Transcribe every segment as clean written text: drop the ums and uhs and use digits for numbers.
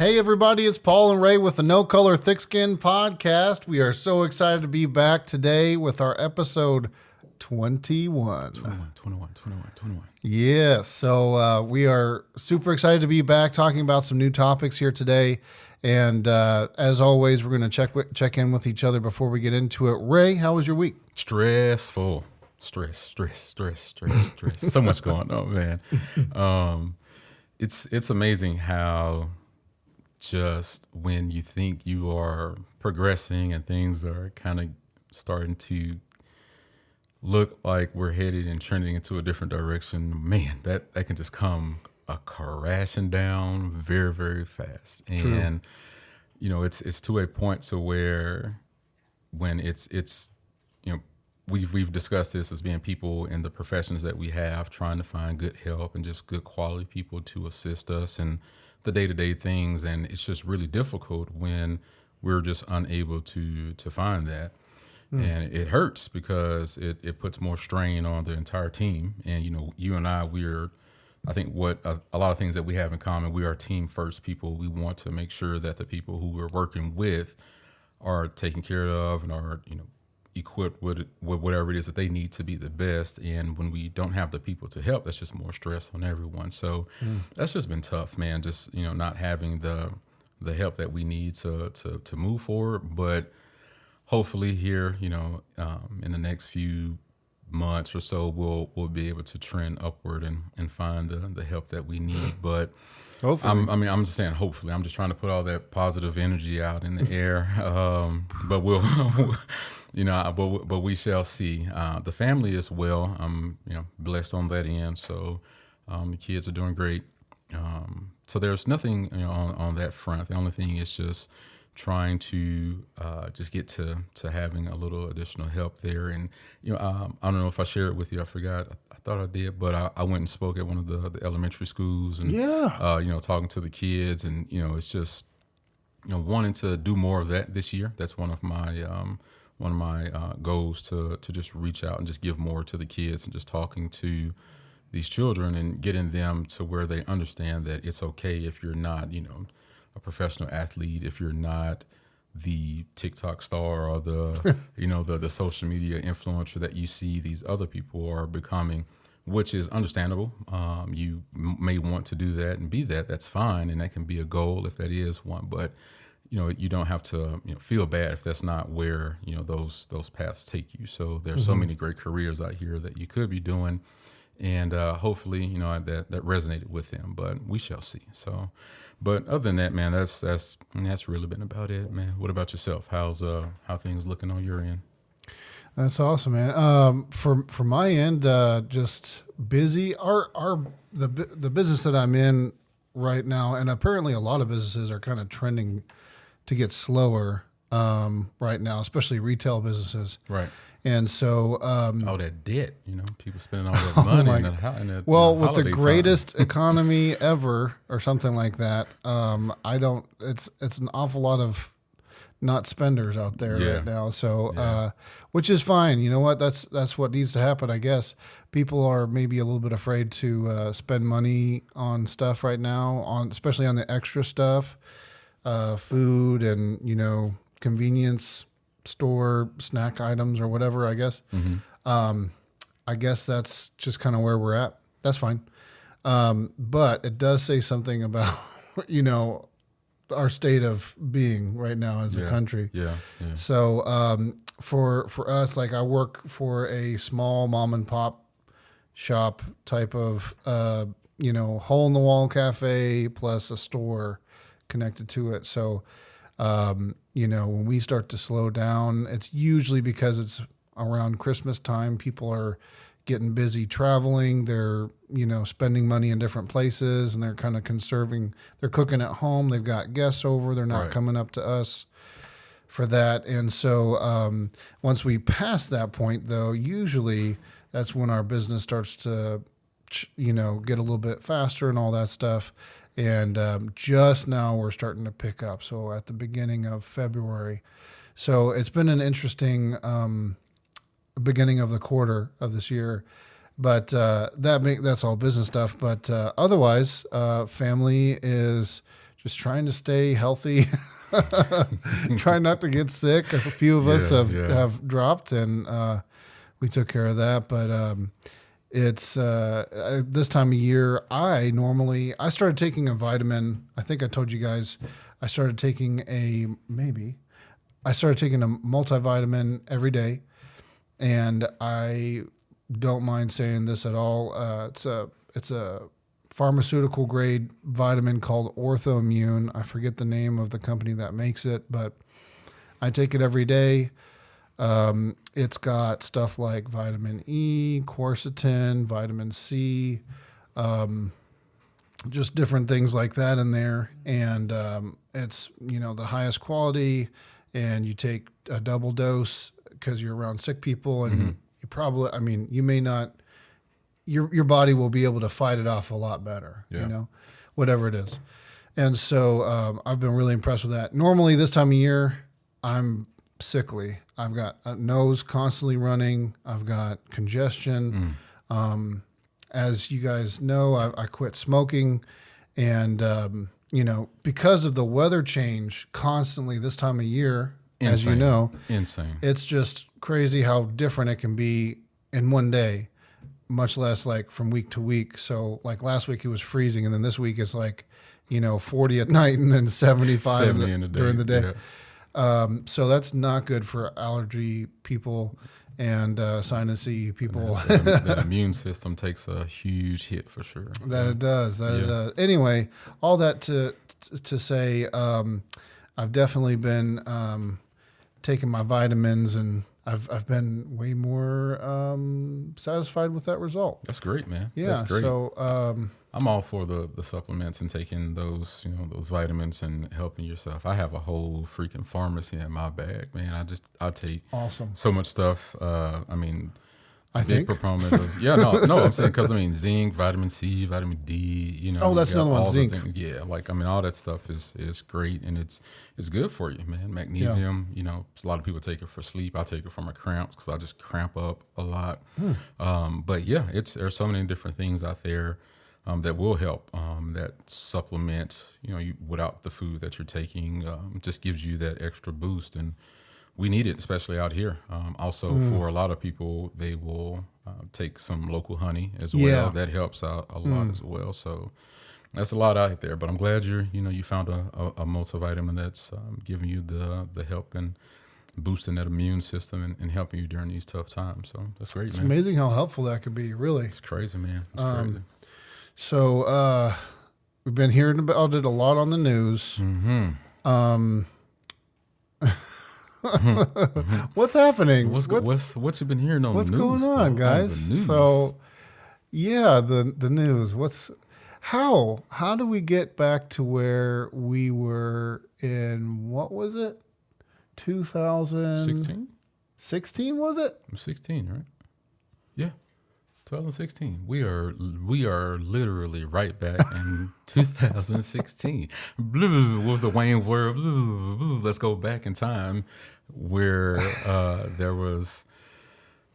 Hey everybody, it's Paul and Ray with the No Color Thick Skin podcast. We are so excited to be back today with our episode 21. 21. Yeah, so we are super excited to be back talking about some new topics here today. And as always, we're going to check in with each other before we get into it. Ray, how was your week? Stressful. Stress. So much going on, man. It's amazing how just when you think you are progressing and things are kind of starting to look like we're headed and trending into a different direction, man, that can just come crashing down very, very fast. And you know, it's to a point to where when it's you know, we've discussed this as being people in the professions that we have, trying to find good help and just good quality people to assist us in the day-to-day things, and it's just really difficult when we're just unable to find that. And it hurts because it puts more strain on the entire team. And you know, you and I think what a lot of things that we have in common, we are team first people. We want to make sure that the people who we're working with are taken care of and are, you know, equipped with whatever it is that they need to be the best. And when we don't have the people to help, that's just more stress on everyone. So that's just been tough, man. Just, you know, not having the help that we need to move forward. But hopefully here, you know, in the next few months or so, we'll be able to trend upward and find the help that we need. But hopefully. I'm just saying hopefully. I'm just trying to put all that positive energy out in the air. But we'll, you know, but we shall see. The family is well. I'm, you know, blessed on that end. So the kids are doing great. So there's nothing, you know, on that front. The only thing is just trying to just get to having a little additional help there. And, you know, I don't know if I shared it with you. I forgot. I thought I did, but I went and spoke at one of the elementary schools and, you know, talking to the kids. And, you know, it's just, you know, wanting to do more of that this year. That's one of my goals to just reach out and just give more to the kids and just talking to these children and getting them to where they understand that it's okay if you're not, you know, a professional athlete, if you're not the TikTok star or the, you know, the social media influencer that you see these other people are becoming, which is understandable. You may want to do that and be that. That's fine, and that can be a goal if that is one. But you know, you don't have to, you know, feel bad if that's not where, you know, those paths take you. So there's so many great careers out here that you could be doing, and hopefully, you know, that resonated with them. But we shall see. So. But other than that, man, that's really been about it, man. What about yourself? How things looking on your end? That's awesome, man. For my end, just busy. The business that I'm in right now, and apparently a lot of businesses are kind of trending to get slower right now, especially retail businesses. Right. And so, all that debt, you know, people spending all that money. With the greatest economy ever, or something like that, it's an awful lot of not spenders out there right now. So, which is fine. You know what? That's what needs to happen, I guess. People are maybe a little bit afraid to spend money on stuff right now, especially on the extra stuff, food and, you know, convenience store snack items or whatever, I guess. I guess that's just kind of where we're at. That's fine. But it does say something about, you know, our state of being right now as a country. Yeah. So for us, like I work for a small mom and pop shop type of, you know, hole in the wall cafe plus a store connected to it. So, you know, when we start to slow down, it's usually because it's around Christmas time. People are getting busy traveling. They're, you know, spending money in different places, and they're kind of conserving. They're cooking at home. They've got guests over. They're not coming up to us for that. And so once we pass that point, though, usually that's when our business starts to, you know, get a little bit faster and all that stuff. And just now we're starting to pick up. So at the beginning of February. So it's been an interesting beginning of the quarter of this year. But that's all business stuff. But otherwise, family is just trying to stay healthy, trying not to get sick. A few of us have dropped, and we took care of that. But it's this time of year. I started taking a vitamin. I think I told you guys. I started taking a multivitamin every day, and I don't mind saying this at all. It's a pharmaceutical grade vitamin called Orthoimmune. I forget the name of the company that makes it, but I take it every day. It's got stuff like vitamin E, quercetin, vitamin C, just different things like that in there. And it's, the highest quality, and you take a double dose because you're around sick people, and you probably, you may not, your body will be able to fight it off a lot better, whatever it is. And so I've been really impressed with that. Normally this time of year, I'm sickly. I've got a nose constantly running. I've got congestion. As you guys know, I quit smoking, and because of the weather change constantly this time of year, as you know, it's just crazy how different it can be in one day, much less like from week to week. So like last week it was freezing, and then this week it's like 40 at night and then 75 during the day. Yeah. So that's not good for allergy people and sinusy people. That immune system takes a huge hit for sure. It does. It does. Anyway, all that to say, I've definitely been taking my vitamins, and I've been way more satisfied with that result. That's great, man. Yeah. That's great. So I'm all for the supplements and taking those, those vitamins and helping yourself. I have a whole freaking pharmacy in my bag, man. I take so much stuff. Big proponent of I'm saying because zinc, vitamin C, vitamin D, that's another one, zinc. All that stuff is great, and it's good for you, man. Magnesium, a lot of people take it for sleep. I take it for my cramps because I just cramp up a lot. There's so many different things out there that will help, that supplement, you without the food that you're taking, just gives you that extra boost, and we need it, especially out here. For a lot of people, they will take some local honey as well. Yeah. That helps out a lot as well. So that's a lot out there. But I'm glad you found a multivitamin that's giving you the help and boosting that immune system and helping you during these tough times. So that's great, it's man. It's amazing how helpful that could be, really. It's crazy, man. It's crazy. So we've been hearing about it a lot on the news. What's happening? What's you been hearing on the news? What's going on, guys? So, the news. How do we get back to where we were in, what was it? 2016? 16 was it? 16, right? Yeah. 2016. We are literally right back in 2016. What was the Wayne word? Let's go back in time, where there was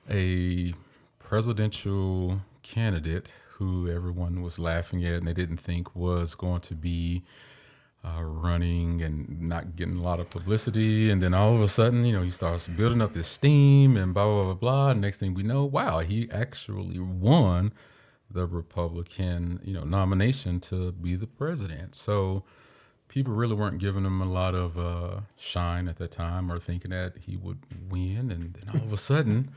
a presidential candidate who everyone was laughing at and they didn't think was going to be running and not getting a lot of publicity. And then all of a sudden, he starts building up this steam and blah, blah, blah, blah. Next thing we know, wow, he actually won the Republican, nomination to be the president. So people really weren't giving him a lot of shine at that time or thinking that he would win. And then all of a sudden,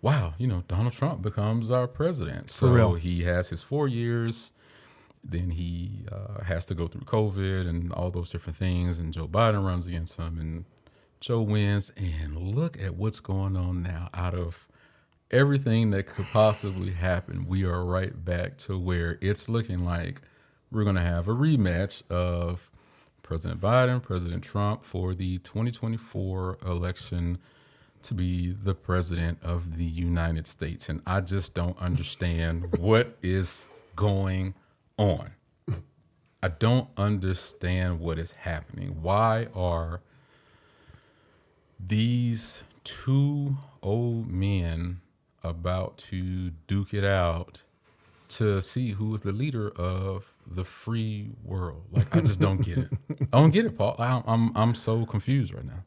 wow, Donald Trump becomes our president. So he has his 4 years. Then he has to go through COVID and all those different things. And Joe Biden runs against him and Joe wins. And look at what's going on now. Out of everything that could possibly happen, we are right back to where it's looking like we're going to have a rematch of President Biden, President Trump for the 2024 election to be the president of the United States. And I just don't understand what is going on. I don't understand what is happening. Why are these two old men about to duke it out to see who is the leader of the free world. Like, I just don't get it. I don't get it, Paul. I'm so confused right now.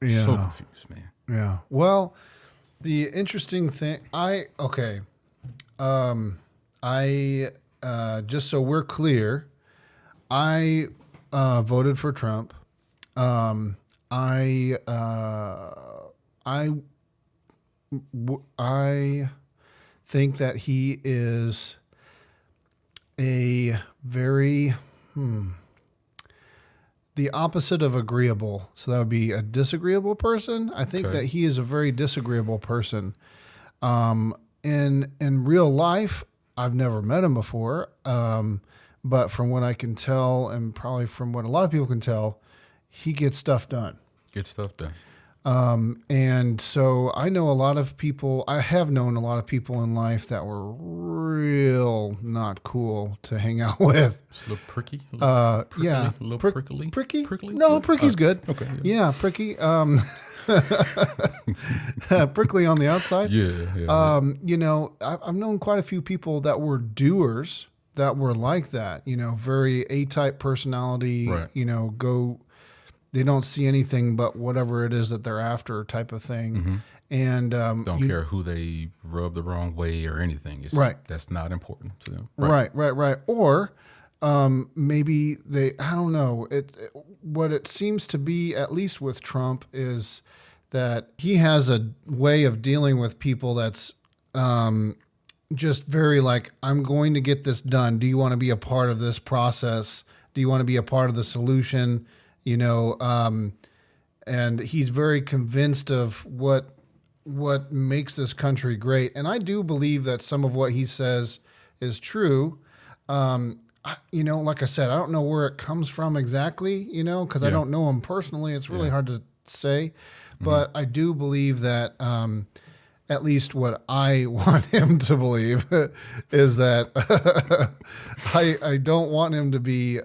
Yeah. So confused, man. Yeah. Well, the interesting thing, just so we're clear, I voted for Trump. I think that he is a very the opposite of agreeable. So that would be a disagreeable person. I think that he is a very disagreeable person. In real life, I've never met him before, but from what I can tell, and probably from what a lot of people can tell, he gets stuff done. And so I know a lot of people, I have known a lot of people in life that were real not cool to hang out with. It's a little pricky. Prickly, yeah. A little prickly. Pricky? Prickly? No, pricky's good. Okay. Yeah, pricky. Prickly on the outside. Yeah. You know, I've known quite a few people that were doers that were like that, you know, very A-type personality, Right. you know, they don't see anything but whatever it is that they're after type of thing. Mm-hmm. And don't care who they rub the wrong way or anything. It's, right. That's not important to them. Right. Or maybe I don't know. What it seems to be, at least with Trump, is that he has a way of dealing with people that's just very like, I'm going to get this done. Do you want to be a part of this process? Do you want to be a part of the solution? You know, and he's very convinced of what makes this country great. And I do believe that some of what he says is true. You know, like I said, I don't know where it comes from exactly, you know, because I don't know him personally. It's really hard to say. But I do believe that at least what I want him to believe is that I don't want him to be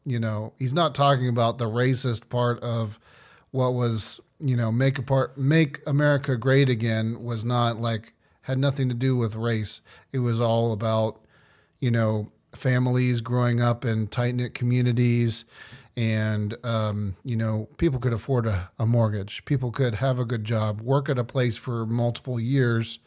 you know, he's not talking about the racist part of what was, you know, make America great again was not like, had nothing to do with race. It was all about, you know, families growing up in tight-knit communities and, you know, people could afford a mortgage. People could have a good job, work at a place for multiple years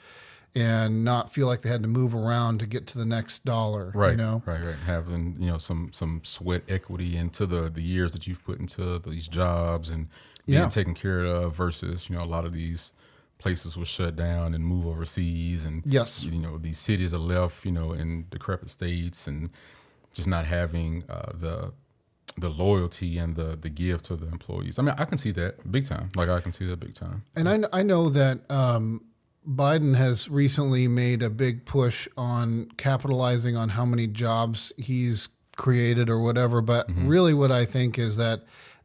and not feel like they had to move around to get to the next dollar. Right, you know? right. Having, you know, some sweat equity into the years that you've put into these jobs and being taken care of versus, you know, a lot of these places were shut down and move overseas and, you know, these cities are left, you know, in decrepit states and just not having the loyalty and the give to the employees. I mean, I can see that big time. Like, I can see that big time. And I know that Biden has recently made a big push on capitalizing on how many jobs he's created or whatever. But really what I think is that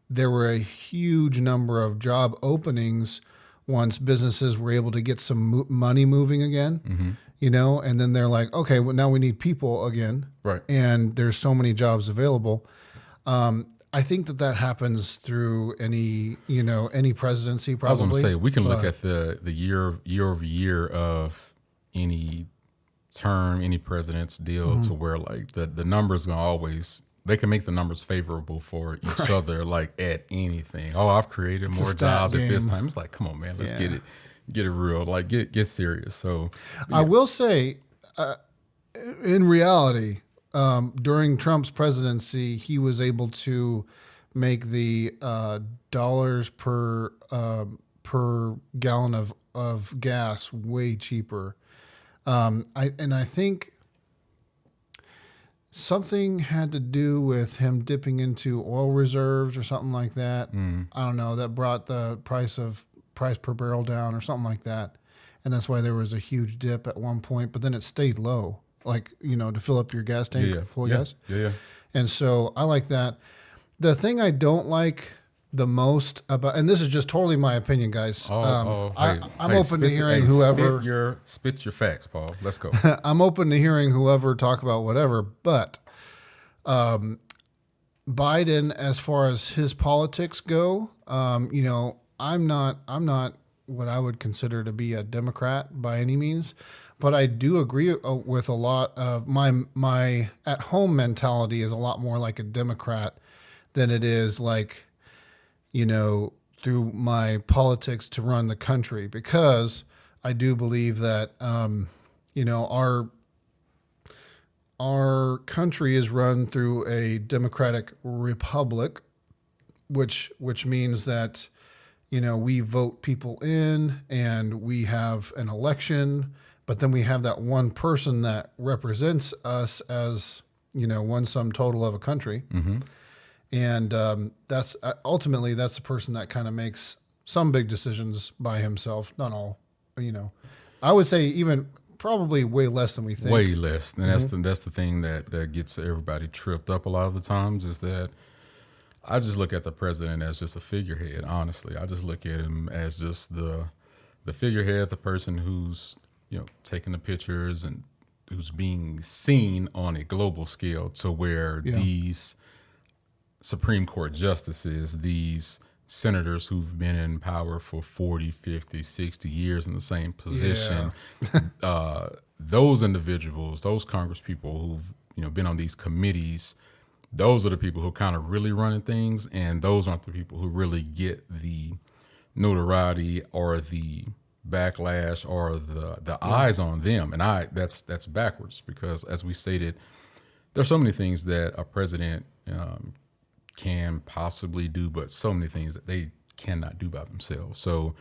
there were a huge number of job openings once businesses were able to get some money moving again, you know, and then they're like, okay, well, now we need people again. Right. And there's so many jobs available. I think that happens through any presidency probably. I was going to say, we can look at the year over year of any term, any president's deal to where like the numbers going to always, they can make the numbers favorable for each other, like at anything. Oh, I've created more jobs at this time. It's like, come on, man, let's get it real. Like get serious. So I will say, in reality, during Trump's presidency, he was able to make the dollars per gallon of gas way cheaper. I think something had to do with him dipping into oil reserves or something like that. I don't know. That brought the price per barrel down or something like that, and that's why there was a huge dip at one point. But then it stayed low. Like, you know, to fill up your gas tank full of gas. Yeah. And so I like that. The thing I don't like the most about, and this is just totally my opinion, guys. I'm open to hearing whoever. Spit your facts, Paul. Let's go. I'm open to hearing whoever talk about whatever, but Biden, as far as his politics go, you know, I'm not what I would consider to be a Democrat by any means, but I do agree with a lot of my at home mentality is a lot more like a Democrat than it is like, through my politics to run the country, because I do believe that our country is run through a democratic republic, which means that we vote people in and we have an election, but then we have that one person that represents us as one sum total of a country. Mm-hmm. And that's ultimately that's the person that kind of makes some big decisions by himself. Not all, I would say even probably way less than we think. Way less, and that's the thing that gets everybody tripped up a lot of the times, is that I just look at the president as just a figurehead. Honestly, I just look at him as just the figurehead, the person who's taking the pictures and who's being seen on a global scale, to where these Supreme Court justices, these senators who've been in power for 40, 50, 60 years in the same position, those individuals, those congresspeople who've been on these committees, those are the people who kind of really running things, and those aren't the people who really get the notoriety or the backlash or the eyes on them. And that's backwards, because as we stated, there's so many things that a president can possibly do, but so many things that they cannot do by themselves. So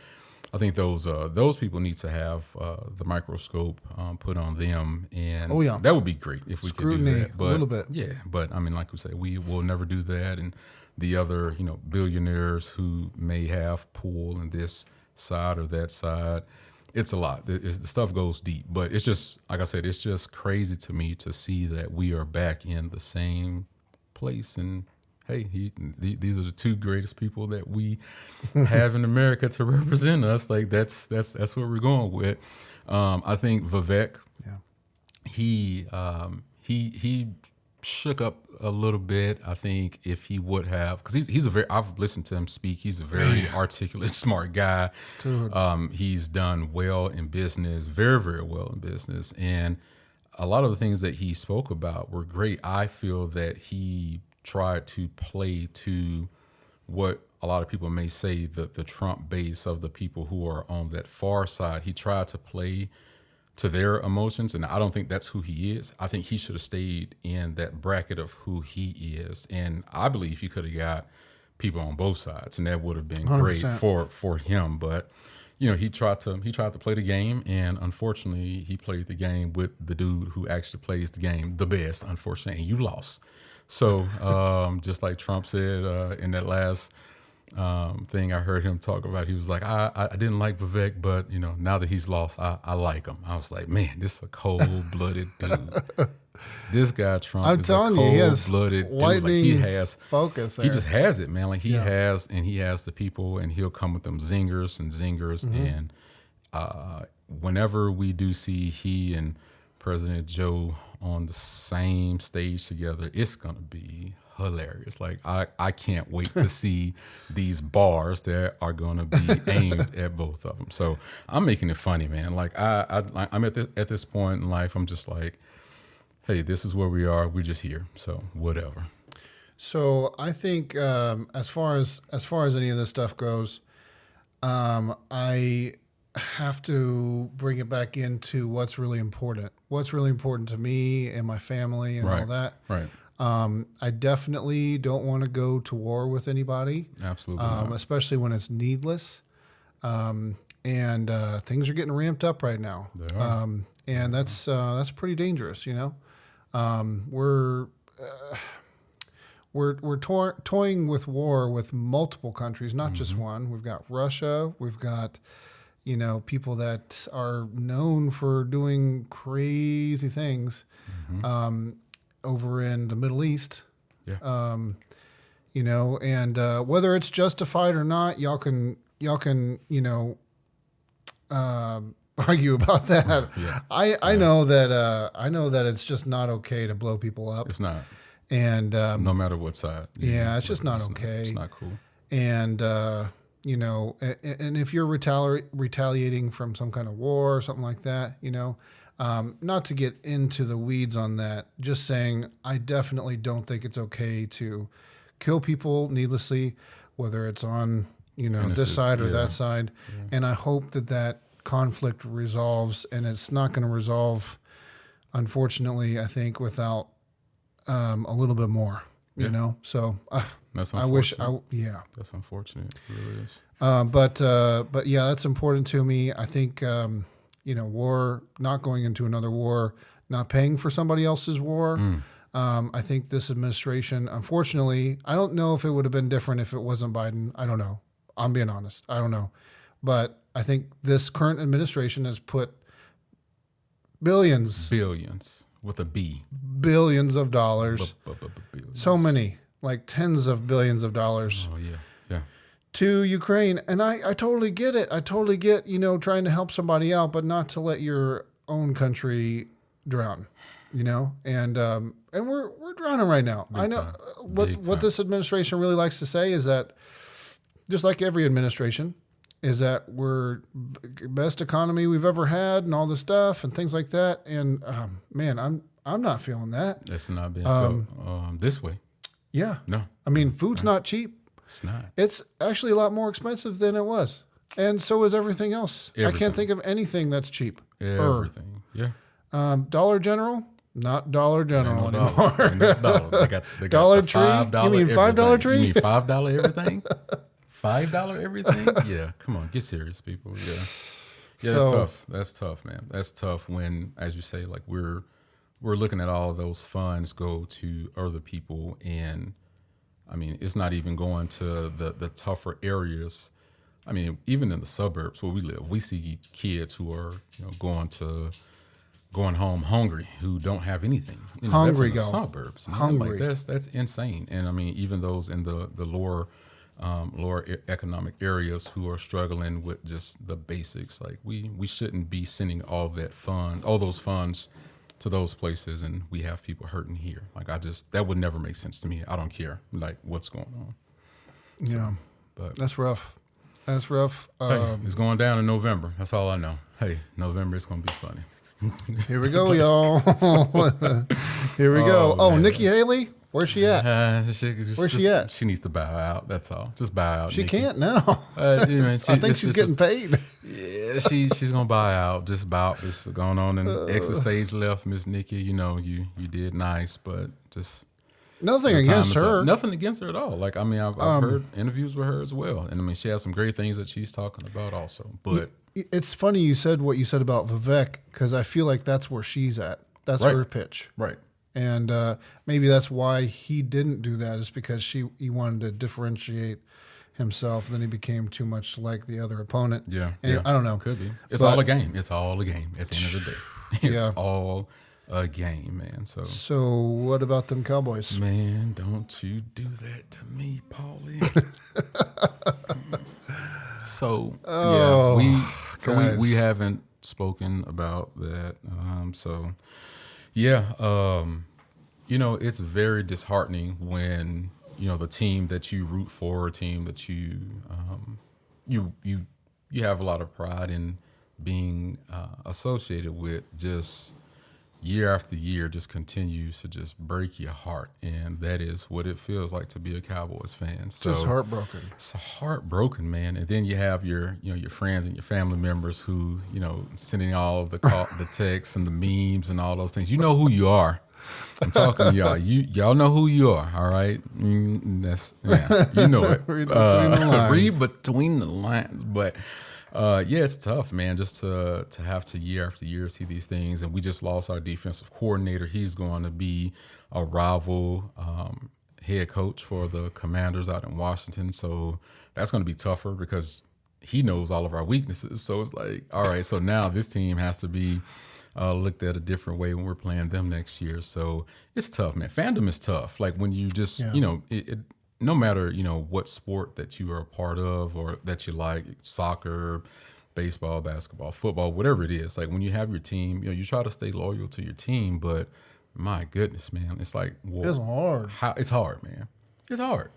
I think those people need to have the microscope put on them, and that would be great if we could do that. But, a little bit. Yeah, but I mean, like we say, we will never do that. And the other, billionaires who may have pull in this side or that side, it's a lot. The stuff goes deep, but it's just, like I said, it's just crazy to me to see that we are back in the same place. And hey, these are the two greatest people that we have in America to represent us. Like that's what we're going with. I think Vivek, he shook up a little bit. I think if he would have, because I've listened to him speak. He's a very articulate, smart guy. He's done well in business, very, very well in business. And a lot of the things that he spoke about were great. I feel that he tried to play to what a lot of people may say the Trump base of the people who are on that far side. He tried to play to their emotions, and I don't think that's who he is. I think he should have stayed in that bracket of who he is, and I believe he could have got people on both sides, and that would have been 100%. Great for him. But he tried to play the game, and unfortunately, he played the game with the dude who actually plays the game the best. Unfortunately, and you lost. So just like Trump said in that last thing I heard him talk about, he was like, I didn't like Vivek, but now that he's lost, I like him. I was like, man, this is a cold-blooded dude. This guy Trump is a cold-blooded dude. Like, he has focus there. He just has it, man. Like he has the people, and he'll come with them zingers. And whenever we do see he and President Joe on the same stage together, it's gonna be hilarious. Like I can't wait to see these bars that are gonna be aimed at both of them. So I'm making it funny, man. Like I'm at this point in life, I'm just like, hey, this is where we are. We're just here. So whatever. So I think as far as any of this stuff goes, I have to bring it back into what's really important. What's really important to me and my family and all that. Right. I definitely don't want to go to war with anybody. Absolutely. Especially when it's needless. And things are getting ramped up right now. They are. And that's pretty dangerous, We're toying with war with multiple countries, not just one. We've got Russia. We've got people that are known for doing crazy things over in the Middle East. Yeah. And whether it's justified or not, y'all can argue about that. Yeah. I know that it's just not okay to blow people up. It's not. And no matter what side. it's just not okay. It's not cool. And you know, and if you're retaliating from some kind of war or something like that, you know, not to get into the weeds on that, just saying I definitely don't think it's okay to kill people needlessly, whether it's on, you know, this side or that side. Yeah. And I hope that conflict resolves, and it's not going to resolve, unfortunately, I think, without a little bit more, you know? So that's unfortunate. That's unfortunate. It really is. But yeah, that's important to me. I think, you know, war, not going into another war, not paying for somebody else's war. I think this administration, unfortunately, I don't know if it would have been different if it wasn't Biden. I don't know. I'm being honest. I don't know. But I think this current administration has put billions with a B, billions of dollars, so many, like tens of billions of dollars. Oh yeah. To Ukraine. And I totally get it. I totally get, you know, trying to help somebody out, but not to let your own country drown, you know? And we're drowning right now. I know what this administration really likes to say is that, just like every administration, is that we're best economy we've ever had and all this stuff and things like that. And man, I'm not feeling that. It's not being felt this way. Yeah. No. I mean, food's not cheap. It's not. It's actually a lot more expensive than it was. And so is everything else. I can't think of anything that's cheap. Everything. Yeah. Dollar General? Not Dollar General anymore. They got Dollar Tree? You mean $5 Tree? You mean $5 everything? $5 everything? Yeah. Come on. Get serious, people. Yeah. Yeah, that's tough. That's tough, man. That's tough when, as you say, like we're looking at all of those funds go to other people, and I mean, it's not even going to the tougher areas. I mean, even in the suburbs where we live, we see kids who are, you know, going home hungry, who don't have anything. You know, hungry, that's in the suburbs. Man. Hungry. Like that's insane. And I mean, even those in the lower economic areas who are struggling with just the basics, like we shouldn't be sending all those funds to those places, and we have people hurting here. Like that would never make sense to me. I don't care like what's going on. So, yeah, but that's rough. That's rough. Hey, it's going down in November. That's all I know. Hey, November is going to be funny. Here we go, y'all. Here we go. Oh, Nikki Haley, where's she at? Where's she at? She needs to bow out. That's all. Just bow out. She Nikki. Can't now. I think she's getting paid. Yeah, she's gonna buy out. Just bow. This is going on and exit stage left, Miss Nikki. You know, you did nice, but just nothing against her. Nothing against her at all. Like I mean, I've heard interviews with her as well, and I mean, she has some great things that she's talking about also. But it's funny you said what you said about Vivek, because I feel like that's where she's at. That's her pitch, right? And maybe that's why he didn't do that, is because he wanted to differentiate himself. Then he became too much like the other opponent. Yeah, I don't know. Could be. It's all a game. It's all a game at the end of the day. It's all a game, man. So what about them Cowboys? Man, don't you do that to me, Paulie. We haven't spoken about that. You know, it's very disheartening when, you know, the team that you root for, a team that you have a lot of pride in being associated with, just year after year just continues to just break your heart. And that is what it feels like to be a Cowboys fan. So just heartbroken. It's heartbroken, man. And then you have your friends and your family members who, you know, sending all of the texts and the memes and all those things. You know who you are. I'm talking to y'all. Y'all know who you are, all right? You know it. Read between the lines. But it's tough, man, just to have to year after year see these things. And we just lost our defensive coordinator. He's going to be a rival head coach for the Commanders out in Washington. So that's going to be tougher because he knows all of our weaknesses. So it's like, all right, so now this team has to be looked at a different way when we're playing them next year. So it's tough, man. Fandom is tough. Like when you just, you know, no matter, you know, what sport that you are a part of or that you like, soccer, baseball, basketball, football, whatever it is, like when you have your team, you know, you try to stay loyal to your team, but my goodness, man, it's like, it's hard. It's hard, man. It's hard.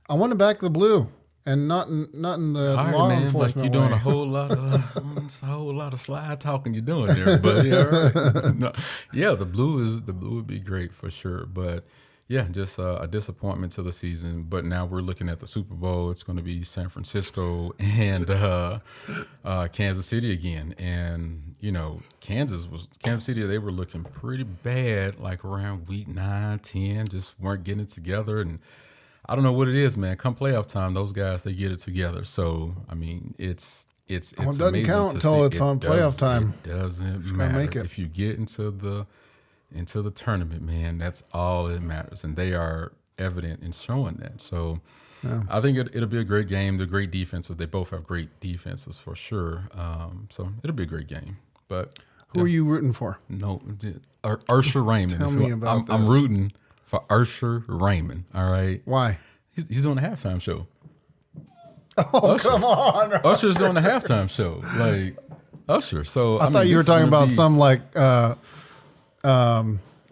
I want to back the blue. and not in the all right, law man, enforcement like you're doing way. a whole lot of slide talking you're doing there, but yeah, all right. No, yeah, the blue would be great for sure, but yeah, just a disappointment to the season. But now we're looking at the Super Bowl. It's going to be San Francisco and Kansas City again, and you know, Kansas City. They were looking pretty bad, like around week 9, 10, just weren't getting it together, and I don't know what it is, man. Come playoff time, those guys, they get it together. So, I mean, it's Well, it doesn't amazing count to until see. it's on playoff time. It doesn't matter. make it. If you get into the tournament, man, that's all that matters. And they are evident in showing that. So I think it'll be a great game. They're great defenses. They both have great defenses for sure. So it'll be a great game. But Who are you rooting for? no, Usher Raymond. Tell me about I'm this. rooting for Usher Raymond. All right. Why? He's doing the halftime show. Oh, come on. Usher's doing the halftime show. Like, Usher. So I thought you were talking about some like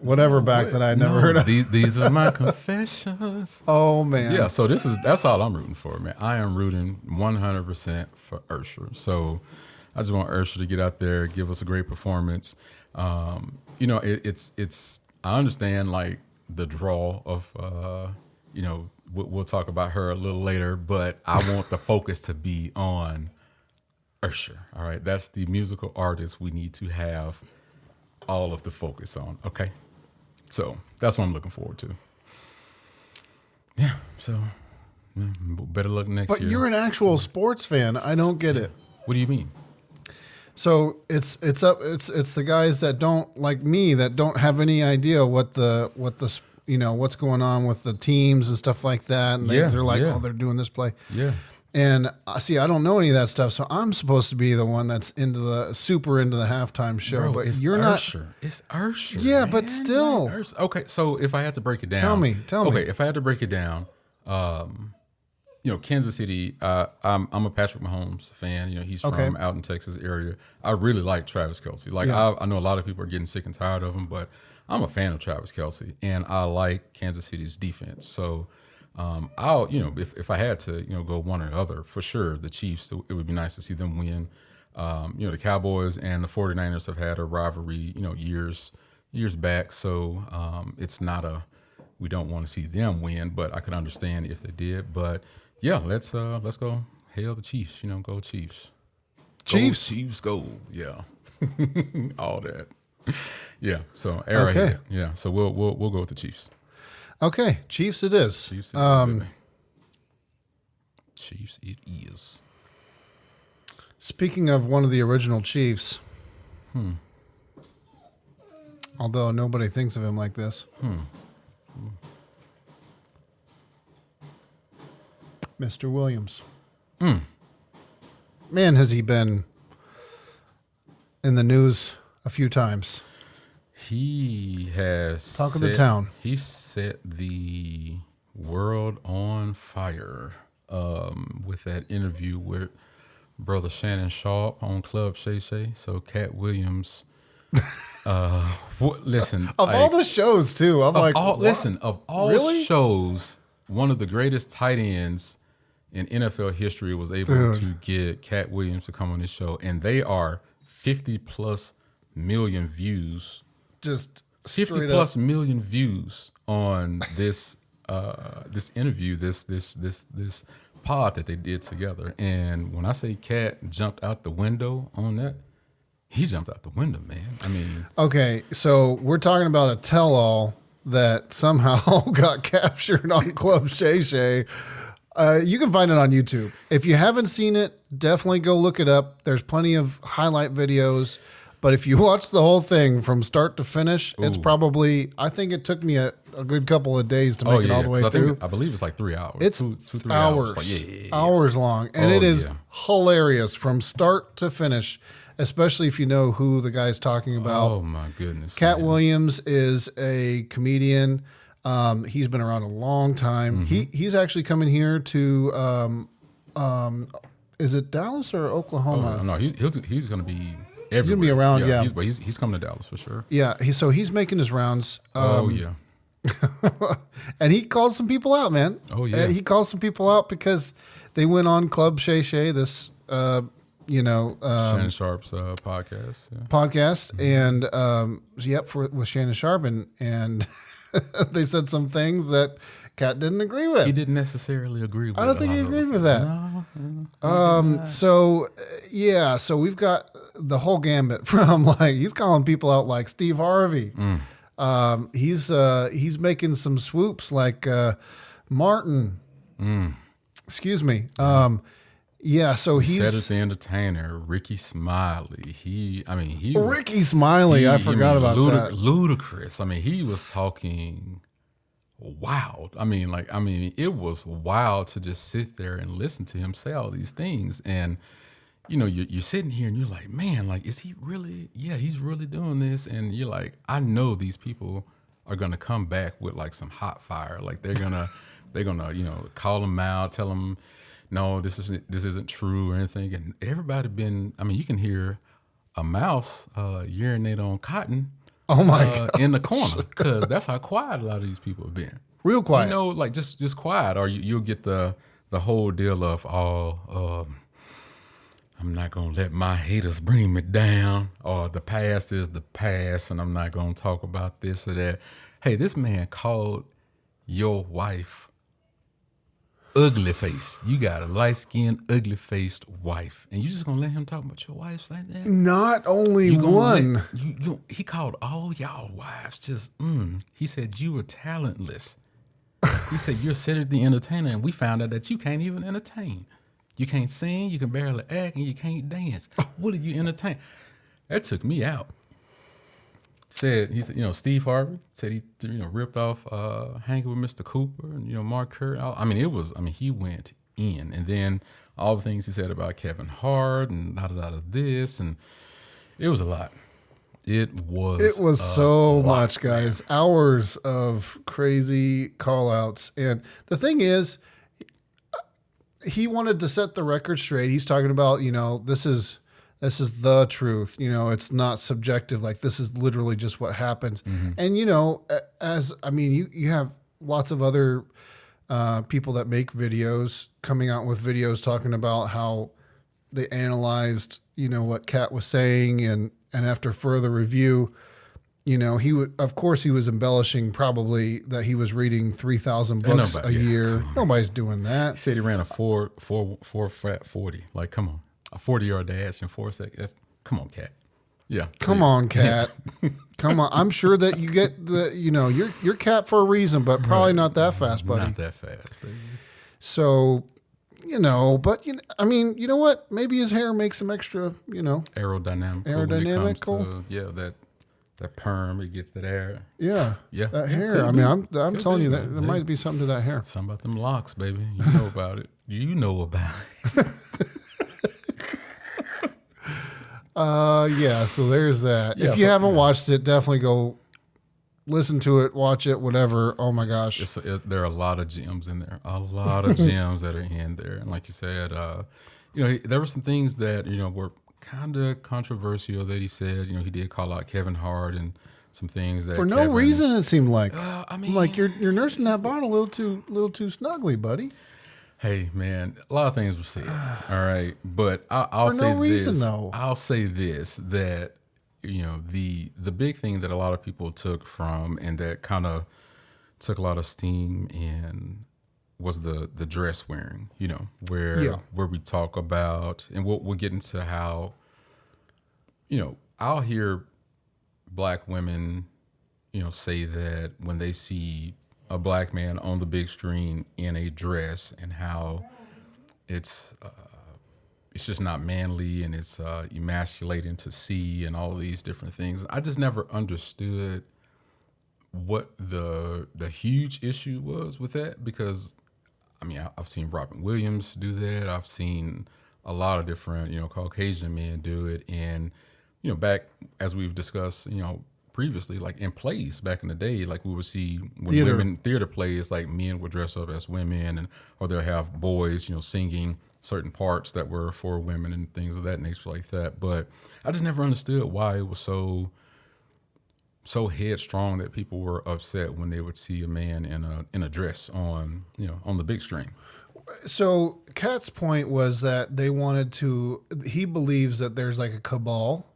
whatever back that I had never heard of. These are my confessions. Oh man. Yeah, so that's all I'm rooting for, man. I am rooting 100% for Usher. So I just want Usher to get out there, give us a great performance. You know, it's I understand like the draw of you know, we'll talk about her a little later, but I want the focus to be on Usher. All right, that's the musical artist we need to have all of the focus on. Okay, so that's what I'm looking forward to. Yeah, so better luck next year. But you're an actual sports fan. I don't get it. What do you mean? So it's the guys that don't like me that don't have any idea what the you know what's going on with the teams and stuff like that, and they're like, oh, they're doing this play. Yeah. And see, I don't know any of that stuff, so I'm supposed to be the one that's super into the halftime show. Bro, but it's you're Usher. not. It's Usher. Yeah, man. but still. Like Usher. Okay, so if I had to break it down, Tell me. Okay, if I had to break it down, you know, Kansas City. I'm a Patrick Mahomes fan. You know, he's from out in Texas area. I really like Travis Kelce. Like I know a lot of people are getting sick and tired of him, but I'm a fan of Travis Kelce, and I like Kansas City's defense. So I'll, you know, if I had to, you know, go one or the other, for sure, the Chiefs, it would be nice to see them win. You know, the Cowboys and the 49ers have had a rivalry, you know, years back. So it's not we don't want to see them win, but I could understand if they did. But yeah, let's go hail the Chiefs, you know, go Chiefs. Chiefs? Go, Chiefs go. Yeah. All that. Yeah. So Arrowhead. Yeah. So we'll go with the Chiefs. Okay, Chiefs it is. Chiefs it is, baby. Chiefs it is. Speaking of one of the original Chiefs, although nobody thinks of him like this, Mr. Williams. Man, has he been in the news a few times. He has Talk of the town. He set the world on fire with that interview with Brother Shannon Sharp on Club Shay Shay. So Katt Williams, listen. Of all the shows too, I'm like, listen, of all really? shows, one of the greatest tight ends in NFL history was able to get Katt Williams to come on this show, and they are 50+ million views. Just 50+ million views on this this interview, this pod that they did together. And when I say Katt jumped out the window on that, he jumped out the window, man. I mean, okay, so we're talking about a tell-all that somehow got captured on Club Shay Shay. You can find it on YouTube. If you haven't seen it, definitely go look it up. There's plenty of highlight videos. But if you watch the whole thing from start to finish, it's probably, I think it took me a good couple of days to make it all the way through. I believe it's like 3 hours. It's 2-3 hours. Like, hours long. And it is hilarious from start to finish, especially if you know who the guy's talking about. Oh, my goodness. Katt Williams is a comedian. He's been around a long time. Mm-hmm. He's actually coming here to, is it Dallas or Oklahoma? Oh, no, he's going to be everywhere. He's going to be around, yeah. He's coming to Dallas for sure. Yeah, he's making his rounds. And he called some people out, man. Oh, yeah. He called some people out because they went on Club Shay Shay, this, Shannon Sharp's podcast. Yeah. Podcast. And, with Shannon Sharp. And they said some things that Katt didn't agree with. He didn't necessarily agree with it. I don't think he agreed with that. No. So we've got the whole gambit from like, he's calling people out like Steve Harvey. He's making some swoops like Martin. Excuse me. So he's Cedric the Entertainer, Ricky Smiley. He was, Ricky Smiley. I forgot about that. Ludicrous. I mean, he was talking wild. It was wild to just sit there and listen to him say all these things. And you're sitting here and you're like, man, like, is he really? Yeah, he's really doing this. And you're like, I know these people are gonna come back with like some hot fire. Like they're gonna call him out, tell him, no, this isn't true or anything. And everybody you can hear a mouse urinate on cotton. Oh my God. In the corner, because that's how quiet a lot of these people have been. Real quiet. Like just quiet, or you'll get the whole deal of I'm not gonna let my haters bring me down, or the past is the past, and I'm not gonna talk about this or that. Hey, this man called your wife ugly face. You got a light-skinned, ugly-faced wife, and you just gonna let him talk about your wives like that? Not only one. He called all y'all wives just. He said you were talentless. He said you're Cedric the Entertainer, and we found out that you can't even entertain. You can't sing, you can barely act, and you can't dance. What did you entertain? That took me out. He said, Steve Harvey said he, ripped off Hanging with Mr. Cooper and, Mark Curry. He went in. And then all the things he said about Kevin Hart and this, and it was a lot. It was so much, guys. Hours of crazy call outs. And the thing is, he wanted to set the record straight. He's talking about, this is the truth. It's not subjective. Like, this is literally just what happens. Mm-hmm. And, you have lots of other people that make videos coming out with videos talking about how they analyzed, what Katt was saying. And after further review, of course he was embellishing probably that he was reading 3,000 books a year. Nobody's doing that. He said he ran a 4.40. Like, come on. A 40-yard dash in 4 seconds. Come on, Katt. Yeah. Come on, Katt. Come on. I'm sure that you get you're Katt for a reason, but probably not that fast, buddy. Not that fast, baby. So, you know what? Maybe his hair makes him extra, aerodynamic. Aerodynamical. That perm, it gets that hair. Yeah. Yeah. That hair. I'm telling you that there might be something to that hair. Something about them locks, baby. You know about it. You know about it. So there's that. Yeah, if you haven't watched it, definitely go listen to it, watch it, whatever. Oh my gosh. There are a lot of gems in there. A lot of gems that are in there. And like you said, there were some things that, were kind of controversial that he said. He did call out Kevin Hart and some things that for no reason it seemed like. Like you're nursing that bottle a little too snugly, buddy. Hey man, a lot of things were said. All right, but I'll for say no reason though. I'll say this, that the big thing that a lot of people took from and that kind of took a lot of steam in was the dress wearing. Where we talk about, and we'll get into how I'll hear black women say that when they see a black man on the big screen in a dress and how it's just not manly and it's emasculating to see and all of these different things. I just never understood what the huge issue was with that, because I've seen Robin Williams do that. I've seen a lot of different Caucasian men do it, and back as we've discussed previously, like in plays back in the day, like we would see when theater plays, like men would dress up as women, or they'll have boys, singing certain parts that were for women and things of that nature like that. But I just never understood why it was so so headstrong that people were upset when they would see a man in a dress on the big screen. So Katt's point was that they wanted to. He believes that there's like a cabal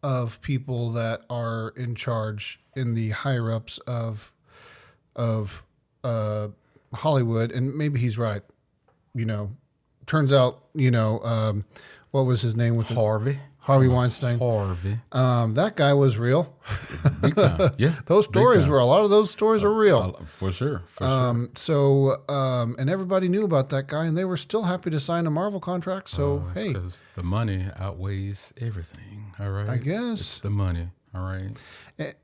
of people that are in charge in the higher ups of Hollywood, and maybe he's right. Turns out, what was his name with Harvey Weinstein. That guy was real. Big time. Yeah. Those stories a lot of those stories are real. For sure. So, and everybody knew about that guy, and they were still happy to sign a Marvel contract. So, hey. Because the money outweighs everything. All right. I guess. It's the money. All right.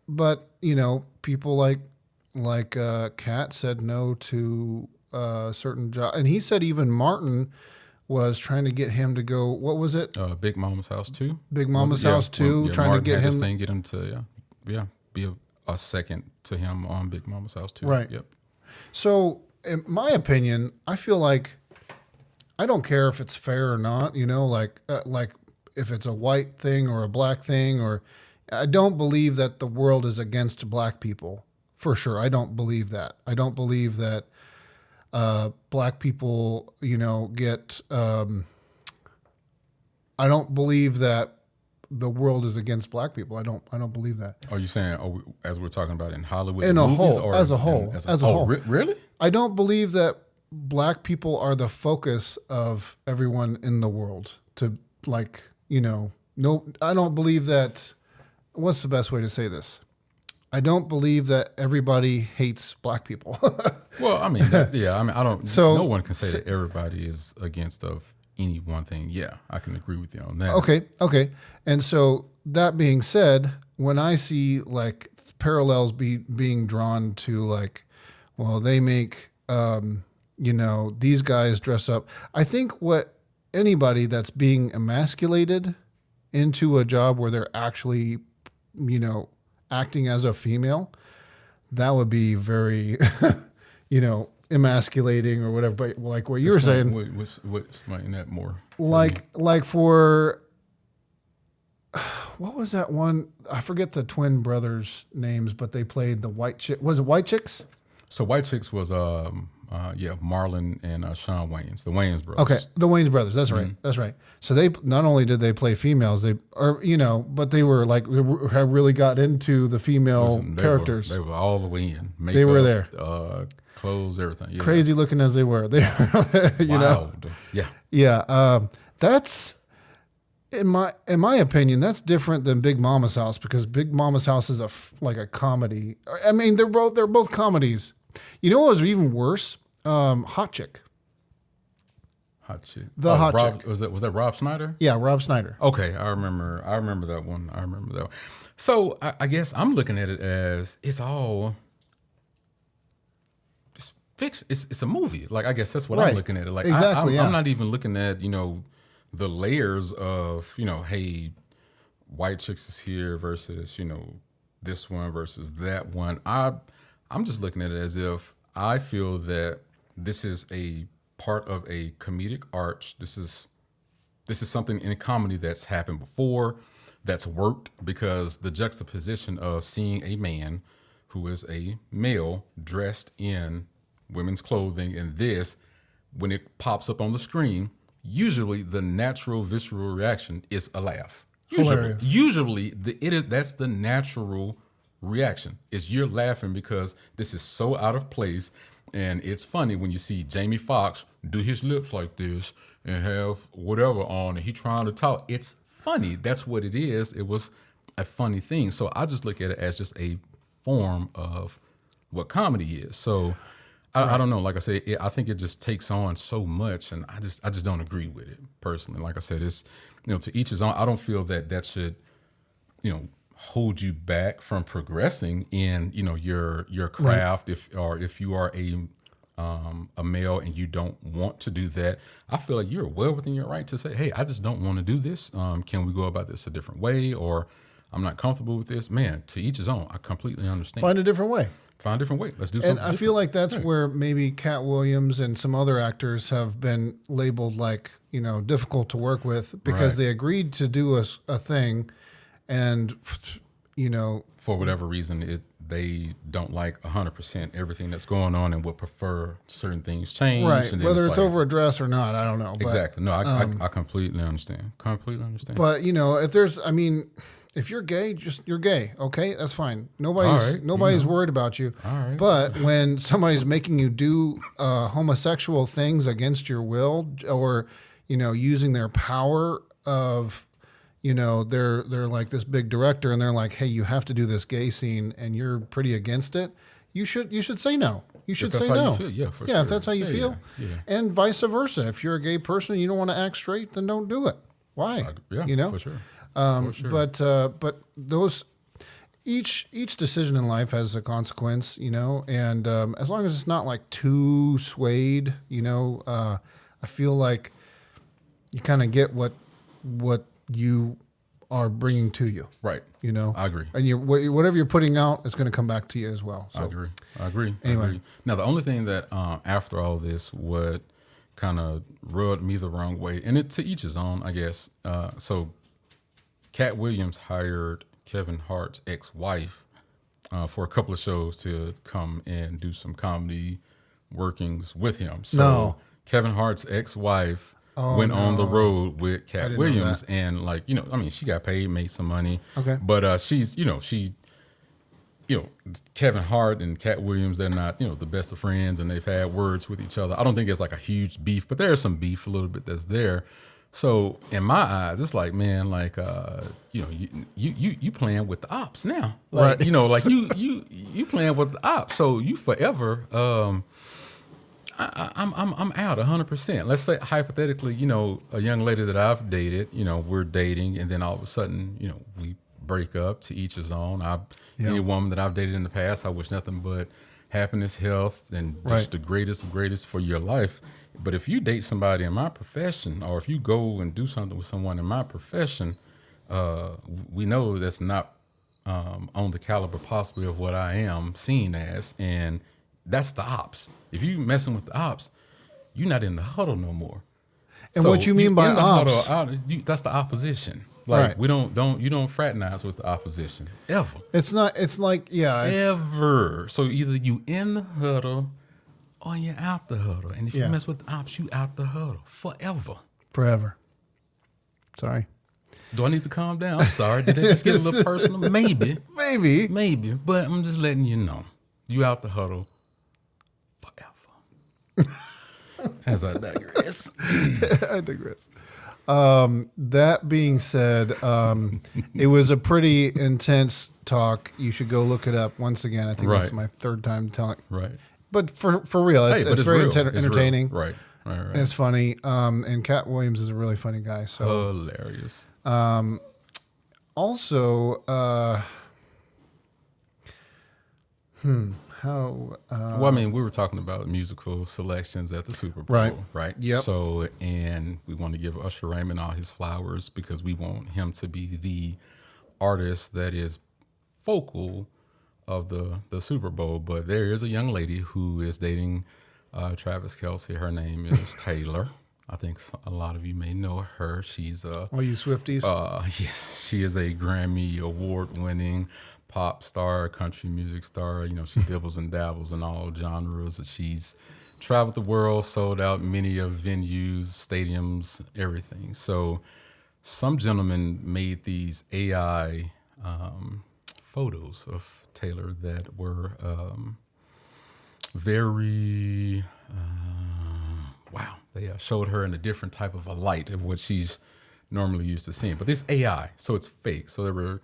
But, people like Katt said no to certain jobs. And he said even Martin was trying to get him to go. What was it? Big Mama's House 2. Big Mama's House 2. Trying Martin to get him. Get him to be a second to him on Big Mama's House 2. Right. Yep. So, in my opinion, I feel like I don't care if it's fair or not. Like if it's a white thing or a black thing, or I don't believe that the world is against black people. For sure, I don't believe that. I don't believe that. Black people, get. I don't believe that the world is against black people. I don't believe that. Are you saying, as we're talking about in Hollywood, in a movies, whole, or as a whole, as a whole? Really? I don't believe that black people are the focus of everyone in the world. To no, I don't believe that. What's the best way to say this? I don't believe that everybody hates black people. Well, I mean, I don't. So, no one can say that everybody is against of any one thing. Yeah, I can agree with you on that. Okay. And so that being said, when I see like parallels being drawn to like, well, they make these guys dress up. I think what anybody that's being emasculated into a job where they're actually, acting as a female, that would be very, emasculating or whatever. But like what you were saying, explain that more. Like for what was that one? I forget the twin brothers' names, but they played the White Chick. Was it White Chicks? So White Chicks was Marlon and Shawn Wayans, the Wayans brothers. Okay, the Wayans brothers. That's right. That's right. So they not only did they play females, but they were like have really got into the female characters. They were all the way in. Makeup, they were there. Clothes, everything. Yeah. Crazy looking as they were. They were, Wild. Yeah. Yeah. That's in my opinion, that's different than Big Mama's House, because Big Mama's House is like a comedy. I mean, they're both comedies. You know what was even worse? Hot Chick. Hot Chick. The Hot Chick. Was that Rob Schneider? Yeah, Rob Schneider. Okay, I remember that one. So I guess I'm looking at it as it's fiction. It's a movie. Like, I guess that's what I'm looking at it. Like, exactly, I'm not even looking at the layers of hey, White Chicks is here versus this one versus that one. I'm just looking at it as if I feel that this is a part of a comedic arch. This is something in comedy that's happened before, that's worked, because the juxtaposition of seeing a man who is a male dressed in women's clothing and this, when it pops up on the screen, usually the natural visceral reaction is a laugh. Usually that's the natural reaction, is you're laughing because this is so out of place. And it's funny when you see Jamie Foxx do his lips like this and have whatever on and he trying to talk. It's funny. That's what it is. It was a funny thing. So I just look at it as just a form of what comedy is. So I don't know. Like I said, I think it just takes on so much, and I just don't agree with it personally. Like I said, it's to each his own. I don't feel that should hold you back from progressing in your craft. Right. If you are a male and you don't want to do that, I feel like you're well within your right to say, hey, I just don't want to do this. Can we go about this a different way? Or I'm not comfortable with this. Man, to each his own. I completely understand. Find a different way. Let's do something. And I feel like that's where maybe Katt Williams and some other actors have been labeled like, difficult to work with, because they agreed to do a thing, and for whatever reason, they don't like 100% everything that's going on and would prefer certain things change. Right. And Whether it's like, over a dress or not, I don't know. Exactly. No, I completely understand. But if you're gay, you're gay. Okay, that's fine. Nobody's worried about you. All right. But when somebody's making you do homosexual things against your will, or using their power of, they're like this big director, and they're like, hey, you have to do this gay scene, and you're pretty against it. You should say no. You should say no. Yeah, for sure. Yeah, if that's how you feel, and vice versa. If you're a gay person and you don't want to act straight, then don't do it. Why? For sure. But those each decision in life has a consequence, and as long as it's not like too swayed, I feel like you kind of get what you are bringing to you. Right. I agree. And whatever you're putting out is going to come back to you as well. So. I agree. Anyway. Now, the only thing that after all this would kind of rubbed me the wrong way, and it to each his own, I guess. So Katt Williams hired Kevin Hart's ex-wife for a couple of shows to come and do some comedy workings with him. So Kevin Hart's ex-wife went on the road with Katt Williams, and she got paid, made some money. Okay. But she's, Kevin Hart and Katt Williams, they're not, the best of friends, and they've had words with each other. I don't think it's like a huge beef, but there's some beef a little bit that's there. So in my eyes, it's like, man, you playing with the ops now, right? You playing with the ops. So you forever. I'm out 100%. Let's say hypothetically, a young lady that I've dated, we're dating, and then all of a sudden, we break up. To each his own. Any woman that I've dated in the past, I wish nothing but happiness, health, and just the greatest of greatest for your life. But if you date somebody in my profession, or if you go and do something with someone in my profession, we know that's not on the caliber possibly of what I am seen as, and that's the ops. If you messing with the ops, you're not in the huddle no more. And so what you mean by ops? Huddle, that's the opposition. Like you don't fraternize with the opposition ever. It's like ever. So either you in the huddle or you're out the huddle. And if you mess with the ops, you out the huddle forever. Sorry. Do I need to calm down? I'm sorry. Did I just get a little personal? Maybe. But I'm just letting you know. You out the huddle forever. As I digress. That being said, it was a pretty intense talk. You should go look it up once again. I think it's my third time telling. Right. But for real, it's very real. entertaining. Right. It's funny. And Katt Williams is a really funny guy. So hilarious. Also, well, I mean, we were talking about musical selections at the Super Bowl, right? Yep. So, and we want to give Usher Raymond all his flowers because we want him to be the artist that is focal of the Super Bowl. But there is a young lady who is dating Travis Kelce. Her name is Taylor. I think a lot of you may know her. She's you Swifties? Yes, she is a Grammy award-winning pop star, country music star. She dibbles and dabbles in all genres. She's traveled the world, sold out many of venues, stadiums, everything. So some gentleman made these AI photos of Taylor that were very, wow. They showed her in a different type of a light of what she's normally used to seeing. But this AI, so it's fake. So there were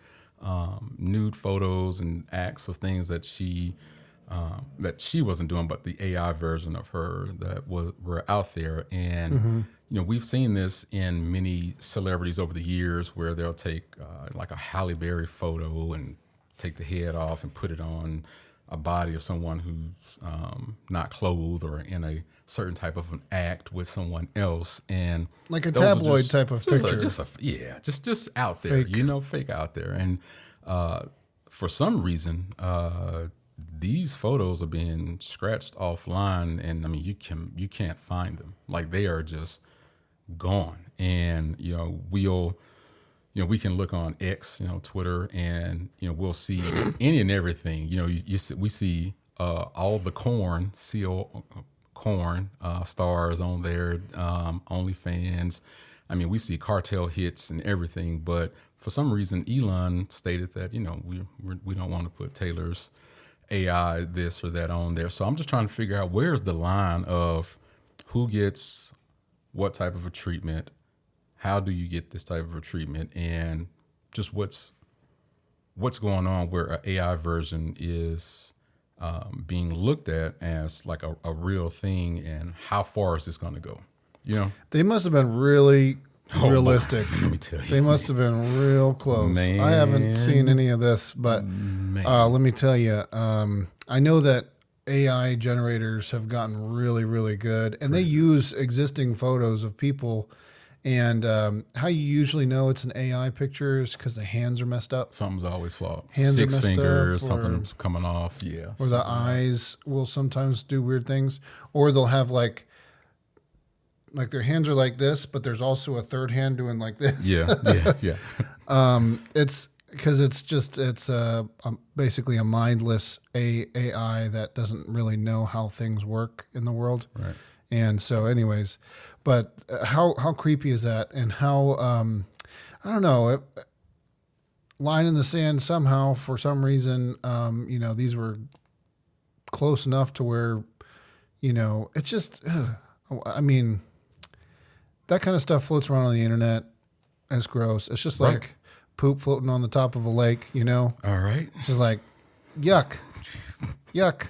nude photos and acts of things that she wasn't doing, but the AI version of her that were out there. And we've seen this in many celebrities over the years where they'll take like a Halle Berry photo and take the head off and put it on a body of someone who's not clothed or in a certain type of an act with someone else, and like a tabloid type of picture. Just out there, fake. Fake out there. And for some reason, these photos are being scratched offline, and I mean, you can't find them. Like they are just gone. And we'll we can look on X, Twitter, and we'll see any and everything. We see all the corn stars on there, OnlyFans. I mean, we see cartel hits and everything, but for some reason, Elon stated that we don't want to put Taylor's AI this or that on there. So I'm just trying to figure out where's the line of who gets what type of a treatment, how do you get this type of a treatment, and just what's going on where an AI version is being looked at as like a real thing, and how far is this going to go? They must have been really realistic. Let me tell you, they must have been real close. Man. I haven't seen any of this, but let me tell you, I know that AI generators have gotten really, really good, and they use existing photos of people. And how you usually know it's an AI picture is because the hands are messed up. Something's always flawed. Hands Six are messed fingers, up, something's coming off. Yeah. Or the eyes will sometimes do weird things. Or they'll have like their hands are like this, but there's also a third hand doing like this. Yeah. It's because it's basically a mindless AI that doesn't really know how things work in the world. Right. And so, anyways, but how creepy is that? And how I don't know, line in the sand somehow for some reason. These were close enough to where, it's just. I mean, that kind of stuff floats around on the internet. It's gross. It's just like poop floating on the top of a lake. All right. It's just like yuck, yuck.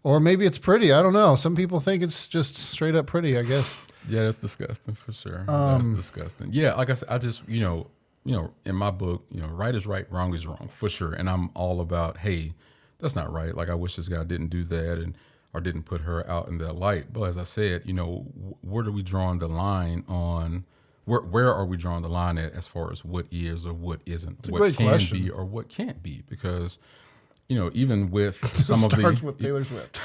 Or maybe it's pretty. I don't know. Some people think it's just straight up pretty, I guess. Yeah, that's disgusting for sure. That's disgusting. Yeah, like I said, I just, in my book, right is right, wrong is wrong for sure. And I'm all about, hey, that's not right. Like, I wish this guy didn't do that or didn't put her out in that light. But as I said, where are we drawing the line on, where are we drawing the line at as far as what is or what isn't, it's what can be or what can't be? Because even with some of the starts with Taylor Swift,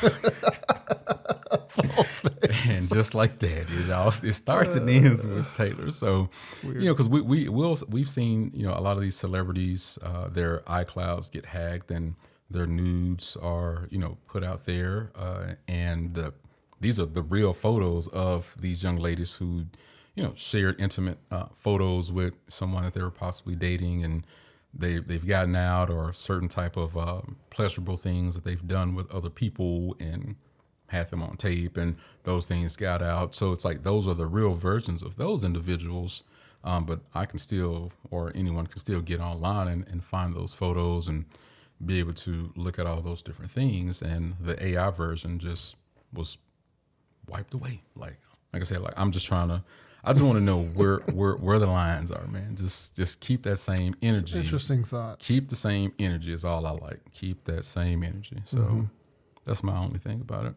and just like that, it starts and ends with Taylor. So, because we've seen a lot of these celebrities, their iClouds get hacked and their nudes are put out there, and these are the real photos of these young ladies who shared intimate photos with someone that they were possibly dating, and they've gotten out, or certain type of pleasurable things that they've done with other people and had them on tape, and those things got out. So it's like those are the real versions of those individuals. But I can still, or anyone can still get online and find those photos and be able to look at all those different things. And the AI version just was wiped away. Like I said, I just want to know where the lines are, man. Just keep that same energy. It's an interesting thought. Keep the same energy is all I like. Keep that same energy. So that's my only thing about it.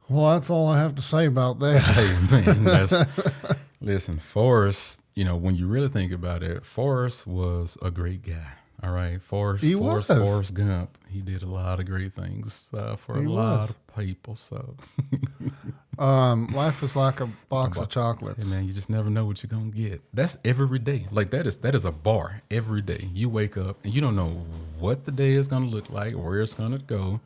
Well, that's all I have to say about that. Hey, man, listen, Forrest, when you really think about it, Forrest was a great guy. All right. Forrest Gump. He did a lot of great things for a lot of people. So life is like a box of chocolates. Hey man, you just never know what you're gonna get. That's every day. Like that is a bar every day. You wake up and you don't know what the day is gonna look like, where it's gonna go.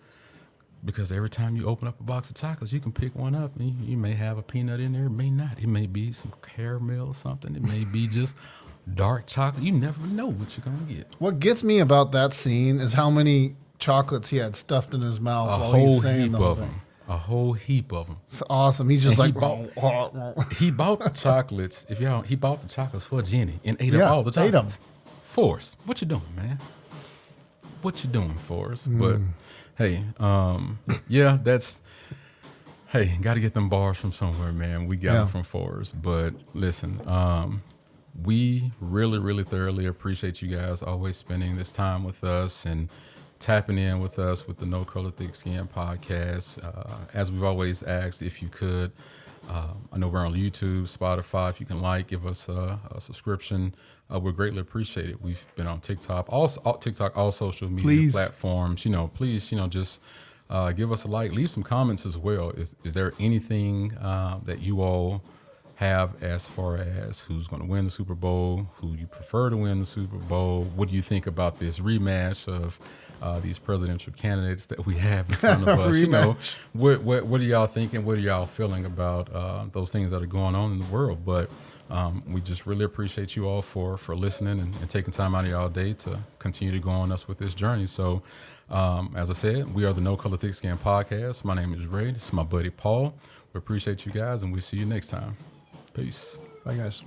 Because every time you open up a box of chocolates, you can pick one up and you may have a peanut in there, it may not. It may be some caramel or something. It may be just dark chocolate. You never know what you're going to get. What gets me about that scene is how many chocolates he had stuffed in his mouth while he's saying the whole thing. A whole heap of them. It's awesome. He's just he bought the chocolates. He bought the chocolates for Jenny and ate up all the chocolates. Forrest, what you doing, man? What you doing, Forrest? But hey, got to get them bars from somewhere, man. We got them from Forrest. But listen, we really, really thoroughly appreciate you guys always spending this time with us and tapping in with us with the No Color Thick Skin podcast. As we've always asked, if you could, I know we're on YouTube, Spotify. If you can give us a subscription, we'd greatly appreciate it. We've been on TikTok, all social media platforms. Please, just give us a like, leave some comments as well. Is there anything that you all have as far as who's going to win the Super Bowl, who you prefer to win the Super Bowl. What do you think about this rematch of these presidential candidates that we have in front of us? You know, what are y'all thinking? What are y'all feeling about those things that are going on in the world? But we just really appreciate you all for listening and taking time out of y'all day to continue to go on us with this journey. So, as I said, we are the No Color Thick Skin podcast. My name is Ray. This is my buddy Paul. We appreciate you guys, and we'll see you next time. Peace. Bye, guys.